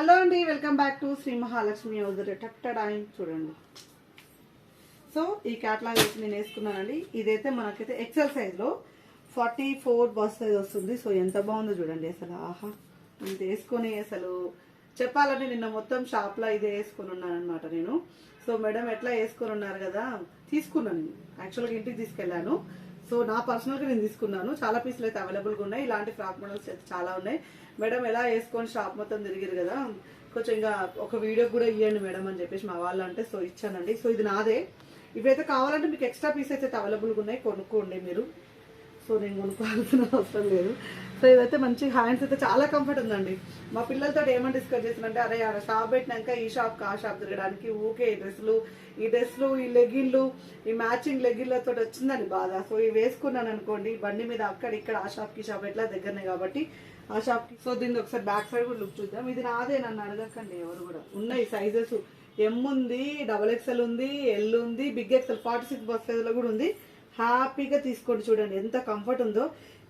Hello అండి, welcome back to Shri Mahalakshmi house టట్టడాయి చూడండి. సో ఈ క్యాట్లాగ్ అయితే నేను వేసుకున్నానండి. ఇదైతే మనకైతే ఎక్సెల్ సైజ్లో 44 బస్ సైజ్ వస్తుంది. సో ఎంత బాగుందో చూడండి అసలు. ఆహా, ఇది వేసుకొని అసలు చెప్పాలంటే నిన్న మొత్తం షాప్లో ఇదే వేసుకొని ఉన్నాను అనమాట నేను. సో మేడం ఎట్లా వేసుకొని ఉన్నారు కదా, తీసుకున్నాను. యాక్చువల్గా ఇంటికి తీసుకెళ్ళాను. సో నా పర్సనల్గా నేను తీసుకున్నాను. చాలా పీసులు అయితే అవైలబుల్గా ఉన్నాయి. ఇలాంటి ఫ్రాక్ మోడల్స్ అయితే చాలా ఉన్నాయి. మేడం ఎలా వేసుకొని షాప్ మొత్తం తిరిగారు కదా, కొంచెం ఇంకా ఒక వీడియో కూడా ఇవ్వండి మేడం అని చెప్పేసి మా వాళ్ళు అంటే సో ఇచ్చానండి. సో ఇది నాదే. ఇవైతే కావాలంటే మీకు ఎక్స్ట్రా పీసెస్ అయితే అవైలబుల్గా ఉన్నాయి, కొనుక్కోండి మీరు. సో నేను కొనుక్కోవాల్సిన అవసరం లేదు. సో ఇదైతే మంచి హ్యాండ్స్ అయితే చాలా కంఫర్ట్ ఉందండి. మా పిల్లలతో ఏమని డిస్కస్ చేసినంటే, అరే ఆ షాప్ పెట్టినాక ఈ షాప్ ఆ షాప్ తిరగడానికి ఊకే ఈ డ్రెస్లు ఈ లెగిన్లు ఈ మ్యాచింగ్ లెగిన్లతో వచ్చిందని బాధ. సో ఇవి వేసుకున్నాను అనుకోండి బండి మీద అక్కడ ఇక్కడ ఆ షాప్కి షాప్ ఎట్లా దగ్గరనే కాబట్టి ఆ షాప్కి. సో దీన్ని ఒకసారి బ్యాక్ సైడ్ కూడా లుక్ చూద్దాం. ఇది నాదే, నన్ను అడగకండి ఎవరు కూడా. ఉన్నాయి సైజెస్, ఎం ఉంది, XXL ఉంది, ఎల్ ఉంది, బిగ్ ఎక్సెల్ 46 బస్ సైజులో కూడా ఉంది. హ్యాపీగా తీసుకోండి. చూడండి ఎంత కంఫర్ట్ ఉందో.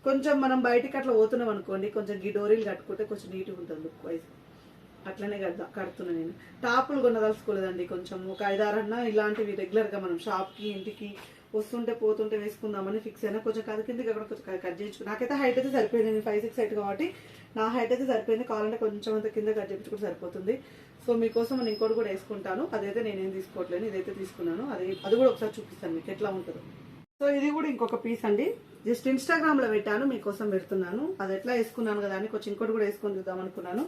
కొంచెం మనం బయటికి అట్లా పోతున్నాం అనుకోండి, కొంచెం ఈ డోరీలు కట్టుకుంటే కొంచెం నీట్గా ఉంటుంది లుక్ వైజ్. అట్లనే కడుతున్నా నేను. టాపులు కొనదలుచుకోలేదండి. కొంచెం ఒక 5-6 అన్నా ఇలాంటివి రెగ్యులర్గా మనం షాప్కి ఇంటికి వస్తుంటే పోతుంటే వేసుకుందామని ఫిక్స్ అయినా. కొంచెం కథ కిందకి అక్కడ కొంచెం కట్ చేయించుకుని నాకైతే హైట్ అయితే సరిపోయింది. నేను 5'6" హైట్ కాబట్టి నా హైట్ అయితే సరిపోయింది. కావాలంటే కొంచెం అంత కింద కట్ చేయించుకుంటే సరిపోతుంది. సో మీకోసం నేను ఇంకోటి కూడా వేసుకుంటాను. అదైతే నేనేం తీసుకోవట్లేదు, ఇదైతే తీసుకున్నాను. అది కూడా ఒకసారి చూపిస్తాను మీకు ఎట్లా ఉంటుందో. సో ఇది కూడా ఇంకొక పీస్ అండి. జస్ట్ ఇన్స్టాగ్రామ్లో పెట్టాను, మీకోసం పెడుతున్నాను. అది ఎట్లా వేసుకున్నాను కదా అని కొంచెం ఇంకోటి కూడా వేసుకొని చూద్దాం అనుకున్నాను.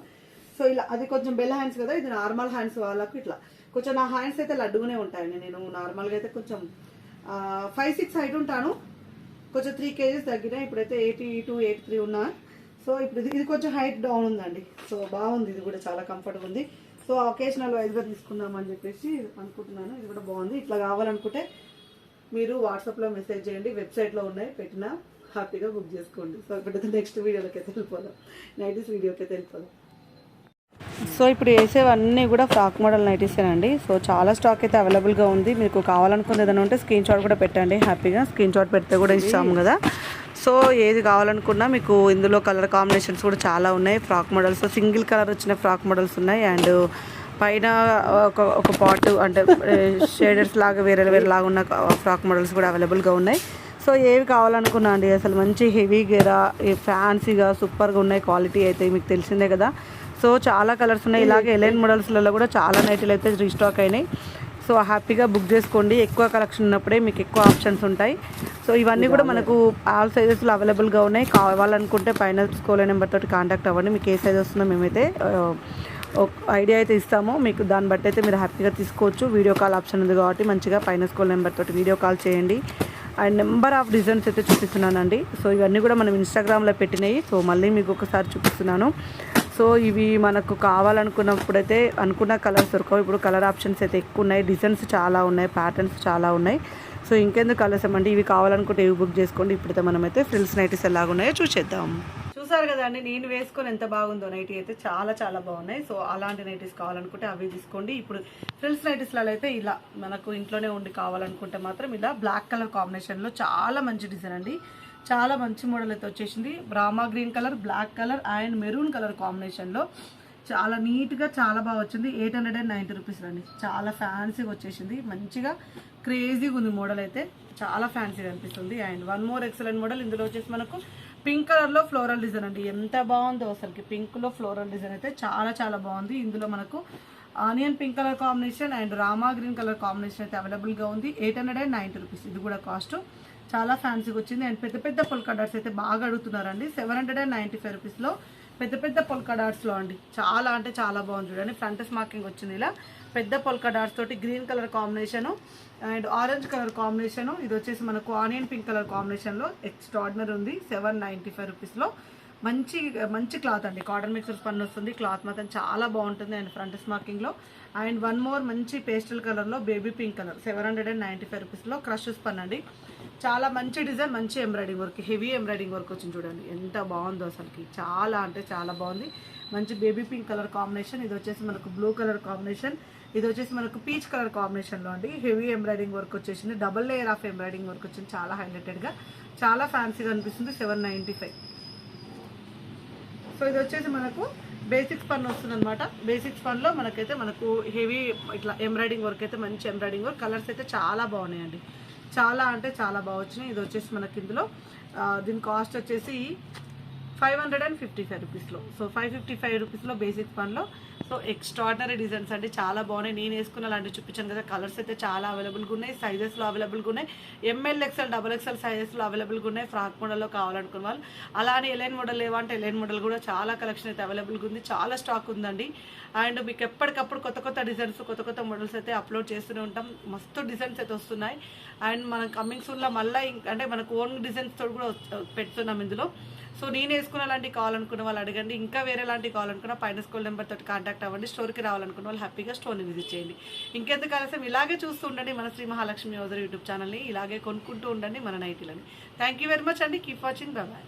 సో ఇలా అది కొంచెం బెల్ హ్యాండ్స్ కదా, ఇది నార్మల్ హ్యాండ్స్ వాళ్ళకు. ఇట్లా కొంచెం నా హ్యాండ్స్ అయితే లడ్డుగానే ఉంటాయండి. నేను నార్మల్గా అయితే కొంచెం 5'6" హైట్ ఉంటాను. కొంచెం 3 kgs తగ్గినా. ఇప్పుడైతే 82, 83 ఉన్నా. సో ఇప్పుడు ఇది కొంచెం హైట్ డౌన్ ఉందండి. సో బాగుంది, ఇది కూడా చాలా కంఫర్ట్గా ఉంది. సో ఒకేషనల్ వైజ్గా తీసుకుందామని చెప్పేసి అనుకుంటున్నాను. ఇది కూడా బాగుంది. ఇట్లా కావాలనుకుంటే మీరు వాట్సాప్లో మెసేజ్ చేయండి, వెబ్సైట్లో ఉన్నాయి పెట్టినా, హ్యాపీగా బుక్ చేసుకోండి. సో ఇప్పుడైతే నెక్స్ట్ వీడియోలోకి అయితే వెళ్ళిపోదాం, నైటీస్ వీడియోకి అయితే వెళ్ళిపోదాం. సో ఇప్పుడు వేసేవన్నీ కూడా ఫ్రాక్ మోడల్ నైటీసేనండి. సో చాలా స్టాక్ అయితే అవైలబుల్గా ఉంది. మీకు కావాలనుకున్న ఏదైనా ఉంటే స్క్రీన్ షాట్ కూడా పెట్టండి. హ్యాపీగా స్క్రీన్ షాట్ పెడితే కూడా ఇస్తాము కదా. సో ఏది కావాలనుకున్నా మీకు ఇందులో కలర్ కాంబినేషన్స్ కూడా చాలా ఉన్నాయి. ఫ్రాక్ మోడల్స్ సింగిల్ కలర్ వచ్చిన ఫ్రాక్ మోడల్స్ ఉన్నాయి. అండ్ పైన ఒక పాట్ అంటే షేడర్స్ లాగా వేరే లాగా ఉన్న ఫ్రాక్ మోడల్స్ కూడా అవైలబుల్గా ఉన్నాయి. సో ఏవి కావాలనుకున్నా అండి, అసలు మంచి హెవీ గేరా ఫ్యాన్సీగా సూపర్గా ఉన్నాయి. క్వాలిటీ అయితే మీకు తెలిసిందే కదా. సో చాలా కలర్స్ ఉన్నాయి. ఇలాగే ఎలైన్ మోడల్స్లలో కూడా చాలా నైటీలు అయితే రీస్టాక్ అయినాయి. సో హ్యాపీగా బుక్ చేసుకోండి. ఎక్కువ కలెక్షన్ ఉన్నప్పుడే మీకు ఎక్కువ ఆప్షన్స్ ఉంటాయి. సో ఇవన్నీ కూడా మనకు ఆల్ సైజెస్లో అవైలబుల్గా ఉన్నాయి. కావాలనుకుంటే పైన స్కూల్ నెంబర్ తోటి కాంటాక్ట్ అవ్వండి. మీకు ఏ సైజ్ వస్తుందో మేమైతే ఒక ఐడియా అయితే ఇస్తాము. మీకు దాన్ని బట్టి అయితే మీరు హ్యాపీగా తీసుకోవచ్చు. వీడియో కాల్ ఆప్షన్ ఉంది కాబట్టి మంచిగా పైన స్కూల్ నెంబర్ తోటి వీడియో కాల్ చేయండి. అండ్ నెంబర్ ఆఫ్ డిజైన్స్ అయితే చూపిస్తున్నానండి. సో ఇవన్నీ కూడా మనం ఇన్స్టాగ్రామ్లో పెట్టినాయి. సో మళ్ళీ మీకు ఒకసారి చూపిస్తున్నాను. సో ఇవి మనకు కావాలనుకున్నప్పుడైతే అనుకున్న కలర్స్ దొరకవు. ఇప్పుడు కలర్ ఆప్షన్స్ అయితే ఎక్కువ ఉన్నాయి, డిజైన్స్ చాలా ఉన్నాయి, ప్యాటర్న్స్ చాలా ఉన్నాయి. సో ఇంకెందుకు కలర్స్ అంటే ఇవి కావాలనుకుంటే ఇవి బుక్ చేసుకోండి. ఇప్పుడైతే మనమైతే ఫ్రిల్స్ నైటీస్ ఎలాగున్నాయో చూసేద్దాం. చూసారు కదా అండి, నేను వేసుకొని ఎంత బాగుందో. నైటీ అయితే చాలా చాలా బాగున్నాయి. సో అలాంటి నైటీస్ కావాలనుకుంటే అవి తీసుకోండి. ఇప్పుడు ఫ్రిల్స్ నైటీస్లలో అయితే ఇలా మనకు ఇంట్లోనే ఉండి కావాలనుకుంటే మాత్రం ఇలా బ్లాక్ కలర్ కాంబినేషన్లో చాలా మంచి డిజైన్ అండి. చాలా మంచి మోడల్ అయితే వచ్చేసింది. Rama green colour, black colour and maroon colour కాంబినేషన్లో చాలా నీట్గా చాలా బాగా వచ్చింది. 890 రూపీస్ అండి. చాలా ఫ్యాన్సీగా వచ్చేసింది, మంచిగా క్రేజీగా ఉంది మోడల్ అయితే. చాలా ఫ్యాన్సీగా అనిపిస్తుంది. And one more excellent model. ఇందులో వచ్చేసి మనకు పింక్ కలర్లో ఫ్లోరల్ డిజైన్ అండి. ఎంత బాగుందో అసలుకి. పింక్లో ఫ్లోరల్ డిజైన్ అయితే చాలా చాలా బాగుంది. ఇందులో మనకు onion pink colour combination and Rama green colour combination అయితే అవైలబుల్గా ఉంది. 890 రూపీస్. ఇది కూడా కాస్ట్ చాలా ఫ్యాన్సీగా వచ్చింది. అండ్ పెద్ద పెద్ద పొల్కా డాట్స్ అయితే బాగా అడుగుతున్నారండి. 795 రూపీస్లో పెద్ద పెద్ద పొల్కా డాట్స్లో అండి. చాలా అంటే చాలా బాగుంది చూడండి. ఫ్రంట్ మార్కింగ్ వచ్చింది ఇలా పెద్ద పొల్కా డాట్స్ తోటి. Green colour combination and orange colour combination. ఇది వచ్చేసి మనకు ఆనియన్ పింక్ కలర్ కాంబినేషన్లో ఎక్స్ట్రాడినరీ ఉంది. 795 రూపీస్లో మంచి మంచి క్లాత్ అండి. కాటన్ మిక్సర్ పన్ను వస్తుంది. క్లాత్ మాత్రం చాలా బాగుంటుంది. అండ్ ఫ్రంట్ మార్కింగ్లో అండ్ వన్ మోర్ మంచి పేస్టల్ కలర్లో బేబీ పింక్ కలర్ 795 రూపీస్లో క్రష్ స్పన్ అండి. చాలా మంచి డిజైన్, మంచి embroidery work, heavy embroidery work వచ్చింది చూడండి. ఎంత బాగుందో అసలుకి. చాలా అంటే చాలా బాగుంది. మంచి బేబీ పింక్ కలర్ కాంబినేషన్. ఇది వచ్చేసి మనకు బ్లూ కలర్ కాంబినేషన్. ఇది వచ్చేసి మనకు పీచ్ కలర్ కాంబినేషన్లో అండి. హెవీ ఎంబ్రాయిడింగ్ వర్క్ వచ్చేసింది. Double layer of embroidering work వచ్చింది. చాలా హైలైటెడ్గా చాలా ఫ్యాన్సీగా అనిపిస్తుంది. 795. సో ఇది వచ్చేసి మనకు బేసిక్స్ పన్ను వస్తుంది అనమాట. బేసిక్స్ పన్నులో మనకు హెవీ ఇట్లా ఎంబ్రాయిడింగ్ వర్క్ అయితే మంచి ఎంబ్రాయిడింగ్ వర్క్. కలర్స్ అయితే చాలా బాగున్నాయండి, చాలా అంటే చాలా బాగా వచ్చినాయి. ఇది వచ్చేసి మనకి ఇందులో దీని కాస్ట్ వచ్చేసి 555 రూపీస్లో. సో 555 రూపీస్లో బేసిక్ పన్లో. సో ఎక్స్ట్రాడినరీ డిజైన్స్ అండి, చాలా బాగున్నాయి. నేను వేసుకున్న లాంటివి చూపించాను కదా. కలర్స్ అయితే చాలా అవైలబుల్గా ఉన్నాయి, సైజెస్లో అవైలబుల్గా ఉన్నాయి. ఎంఎల్ ఎక్స్ఎల్ డబుల్ ఎక్స్ఎల్ సైజెస్లో అవైలబుల్గా ఉన్నాయి. ఫ్రాక్ మోడల్లో కావాలనుకున్న వాళ్ళు. అలానే ఎలైన్ మోడల్ లేవంటే ఎలైన్ మోడల్ కూడా చాలా కలెక్షన్ అయితే అవైలబుల్గా ఉంది, చాలా స్టాక్ ఉందండి. అండ్ మీకు ఎప్పటికప్పుడు కొత్త కొత్త డిజైన్స్, కొత్త కొత్త మోడల్స్ అయితే అప్లోడ్ చేస్తూనే ఉంటాం. మస్తు డిజైన్స్ అయితే వస్తున్నాయి. అండ్ మనం కమింగ్ సూన్లో మళ్ళీ అంటే మనకు ఓన్ డిజైన్స్ తోడు కూడా పెడుతున్నాం ఇందులో. సో నేను వేసుకున్న లాంటివి కావాలనుకున్న వాళ్ళు అడగండి. ఇంకా వేరే లాంటివి కావాలనుకున్న పైన స్కూల్ నెంబర్ తోటి కాంటాక్ట్ అవ్వండి. స్టోర్కి రావాలనుకున్న వాళ్ళు హ్యాపీగా స్టోర్ని విజిట్ చేయండి. ఇంకెందుకు ఆలస్యం, ఇలాగే చూస్తూ ఉండండి మన శ్రీ మహాలక్ష్మి యూట్యూబ్ ఛానల్ని. ఇలాగే కొనుక్కుంటూ ఉండండి మన నైటీలని. థ్యాంక్ యూ వెరీ మచ్ అండి. Keep watching. బాయ్.